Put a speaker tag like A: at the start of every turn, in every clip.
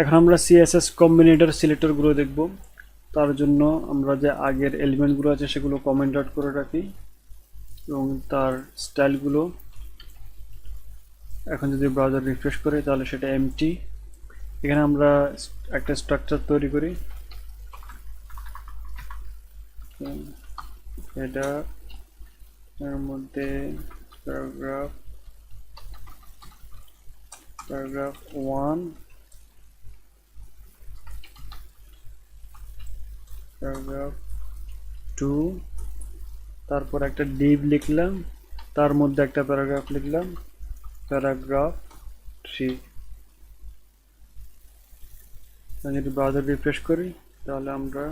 A: এখন আমরা CSS Combinator সিলেক্টরগুলো দেখব। তার জন্য আমরা যে আগের এলিমেন্টগুলো আছে সেগুলো কমেন্ট আউট করে রাখি এবং তার স্টাইলগুলো এখন যদি ব্রাউজার রিফ্রেশ করে তাহলে সেটা এমটি। এখানে আমরা একটা স্ট্রাকচার তৈরি করি, এটা এর মধ্যে প্যারাগ্রাফ 1, প্যারাগ্রাফ 2, তারপর একটা ডিভ লিখলাম, তার মধ্যে একটা প্যারাগ্রাফ লিখলাম, প্যারাগ্রাফ 3। যদি ব্রাউজার রিফ্রেশ করি তাহলে আমরা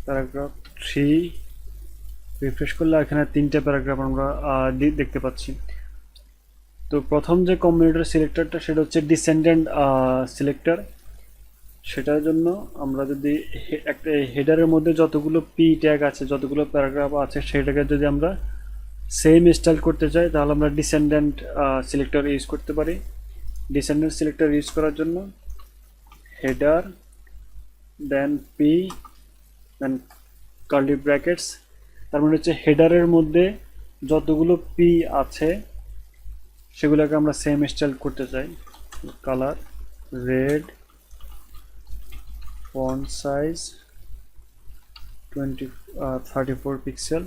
A: প্যারাগ্রাফ 3 রিফ্রেশ করলে এখানে 3টে প্যারাগ্রাফ আমরা দেখতে পাচ্ছি। তো প্রথম যে কম্বিনেটর সিলেক্টরটা সেটা হচ্ছে ডিসেন্ডেন্ট সিলেক্টর। সেটার জন্য আমরা যদি একটা হেডারের মধ্যে যতগুলো পি ট্যাগ আছে, যতগুলো প্যারাগ্রাফ আছে, সেটাকে যদি আমরা সেম স্টাইল করতে চাই তাহলে আমরা ডিসেন্ডেন্ট সিলেক্টর ইউজ করতে পারি। ডিসেন্ডেন্ট সিলেক্টর ইউজ করার জন্য হেডার দেন পি দেন কার্লি ব্র্যাকেটস, তার মানে হচ্ছে হেডারের মধ্যে যতগুলো পি আছে সেগুলোকে আমরা সেম স্টাইল করতে চাই। Colour red, font size 34 pixel,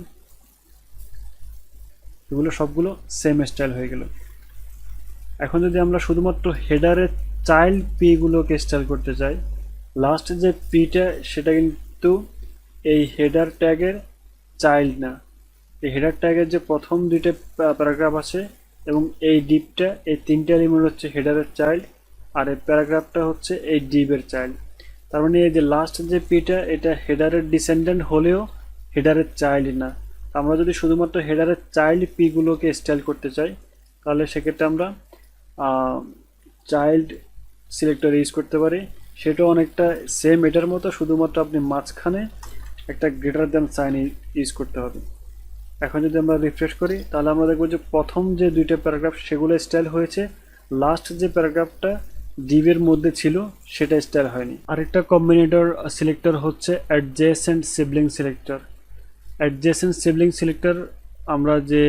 A: এগুলো সবগুলো সেম স্টাইল হয়ে গেল। এখন যদি আমরা শুধুমাত্র হেডারের চাইল্ড পি গুলোকে স্টাইল করতে চাই, লাস্ট যে পিটা সেটা কিন্তু এই হেডার ট্যাগের চাইল্ড না। এই হেডার ট্যাগের যে প্রথম দুইটা প্যারাগ্রাফ আছে এবং এই ডিপটা, এই তিনটা এলিমেন্ট হচ্ছে হেডারের চাইল্ড, আর এই প্যারাগ্রাফটা হচ্ছে এই ডিপের চাইল্ড। তার মানে এই যে লাস্ট যে পিটা এটা হেডারের ডিসেন্ডেন্ট হলেও হেডারের চাইল্ড না। আমরা যদি শুধুমাত্র হেডারের চাইল্ড পি গুলোকে স্টাইল করতে চাই তাহলে সেক্ষেত্রে আমরা চাইল্ড সিলেক্টর ইউজ করতে পারি। সেটাও অনেকটা সেম এটার মতো, শুধুমাত্র আপনি মাঝখানে একটা গ্রেটার দ্যান সাইন ইউজ করতে হবে। এখন যদি আমরা রিফ্রেশ করি তাহলে আমরা দেখব যে প্রথম যে দুইটা প্যারাগ্রাফ সেগুলো স্টাইল হয়েছে, লাস্ট যে প্যারাগ্রাফটা ডিভের মধ্যে ছিল সেটা স্টাইল হয়নি। আরেকটা কম্বিনেটর সিলেক্টর হচ্ছে adjacent sibling selector. Adjacent sibling selector আমরা যে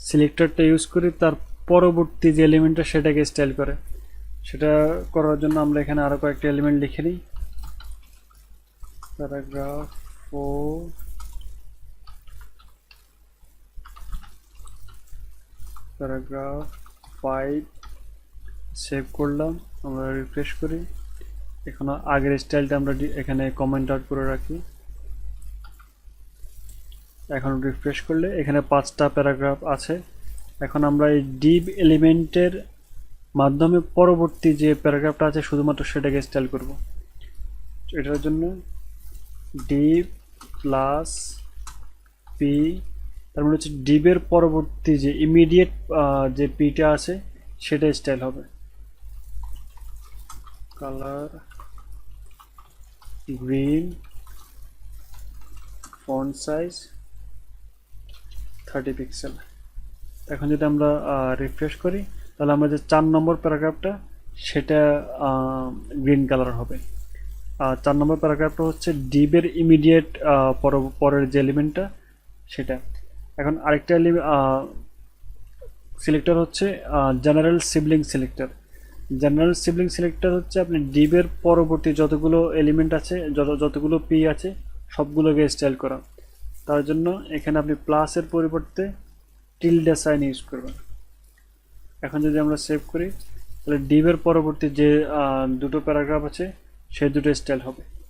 A: সিলেক্টরটা ইউজ করি তার পরবর্তী যে এলিমেন্টটা সেটাকে স্টাইল করে। সেটা করার জন্য আমরা এখানে আরো কয়েকটা এলিমেন্ট লিখে নিই। প্যারাগ্রাফ 4, প্যারাগ্রাফ 5 সেভ করলাম, আমরা রিফ্রেশ করি। এখন আগের স্টাইলটা আমরা এখানে কমেন্ট আউট করে রাখি। এখন রিফ্রেশ করলে এখানে 5টা প্যারাগ্রাফ আছে। এখন আমরা এই ডিভ এলিমেন্টের মাধ্যমে পরবর্তী যে প্যারাগ্রাফটা আছে শুধুমাত্র সেটাকে স্টাইল করব। এটার জন্য ডিভ প্লাস পি, তার মানে হচ্ছে ডিভের পরবর্তী যে ইমিডিয়েট যে পিটা আছে সেটা স্টাইল হবে। Colour green, font size 30 pixel. এখন যদি আমরা রিফ্রেশ করি তাহলে আমরা যে 4 নম্বর প্যারাগ্রাফটা সেটা গ্রিন কালার হবে। 4 নম্বর প্যারাগ্রাফটা হচ্ছে ডিভের ইমিডিয়েট পরের যে এলিমেন্টটা সেটা। এখন আরেকটা সিলেক্টর হচ্ছে general sibling selector. General sibling selector হচ্ছে আপনি ডিভের পরবর্তী যতগুলো এলিমেন্ট আছে, যতগুলো পি আছে সবগুলোকে স্টাইল করা। তার জন্য এখানে আপনি প্লাসের পরিবর্তে টিল্ডে সাইন ইউজ করবেন। এখন যদি আমরা সেভ করি তাহলে ডিভের পরবর্তী যে দুটো প্যারাগ্রাফ আছে সেই দুটো স্টাইল হবে।